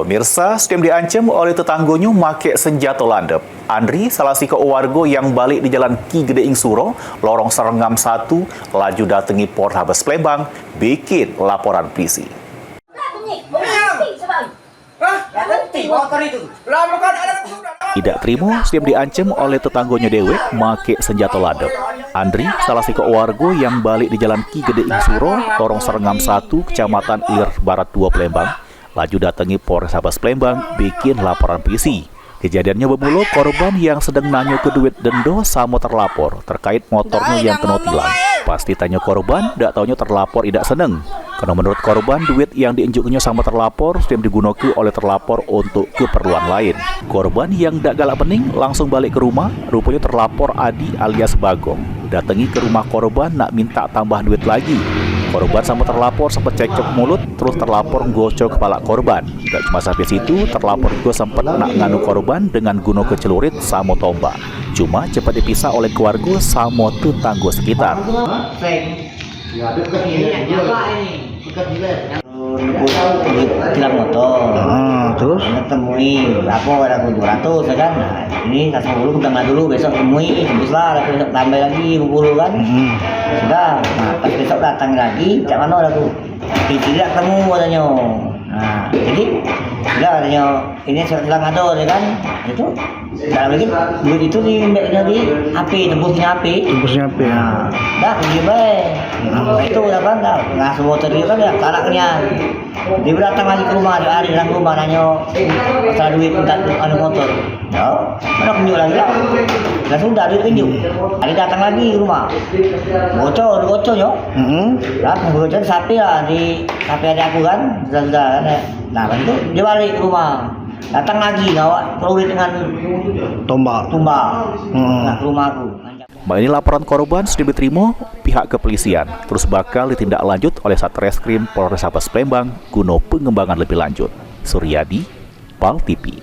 Pemirsa, sedang diancam oleh tetangganya make senjata landep. Andri, salah si warga yang balik di Jalan Ki Gedeing Suro, Lorong Serengam 1, laju datangi Polres Palembang, bikin laporan polisi. Tidak terima, sedang diancam oleh tetangganya dewek make senjata landep. Andri, salah si warga yang balik di Jalan Ki Gedeing Suro, Lorong Serengam 1, Kecamatan Ilir Barat 2 Palembang, laju datangi Polres Palembang, bikin laporan polisi. Kejadiannya bermula korban yang sedang nanya ke duit denda sama terlapor terkait motornya yang kena tilang. Pasti tanya korban, tidak taunya terlapor tidak seneng. Karena menurut korban, duit yang diinjuknya sama terlapor sudah digunakan oleh terlapor untuk keperluan lain. Korban yang tidak galak pening langsung balik ke rumah, rupanya terlapor Adi alias Bagong. Datangi ke rumah korban nak minta tambah duit lagi. Korban sama terlapor sempat cekcok mulut, terus terlapor gocok kepala korban. Tidak cuma sampai situ, terlapor juga sempat nak nganu korban dengan guna kecelurit sama tombak. Cuma cepat dipisah oleh keluarga sama tetangga sekitar. Tilang motor, terus temui lapor ada 200 kan. Nah, ini kasih dulu kita dulu, besok temui, habislah ada besok tambah lagi 20 kan. Sudah, nah pas besok datang lagi, cak mana ada tuh? Tidak ketemu katanya. Nah, jadi sudah katanya ini tilang ada kan? Itu dalam lagi duit itu di HP, tembusnya HP. Nah, dah pergi baik. Nah, itu udah kan, nggak semua tadi kan ya anaknya. Dia datang lagi ke rumah, ada di dalam rumah nanya masalah duit minta anu motor. Ya, mana tunjuk lagi lah. Dan sudah duit tunjuk. Dia datang lagi ke rumah. Bocor yo. Lah, bocor sapi lah di sapi ada aku kan, sudah kan. Nah, itu dia balik ke rumah. Datang lagi bawa duit dengan tombak. Nah, ke rumahku. Ini laporan korban sudah diterima pihak kepolisian, terus bakal ditindaklanjut oleh Satreskrim Polres Palembang guna pengembangan lebih lanjut. Suryadi, PAL TV.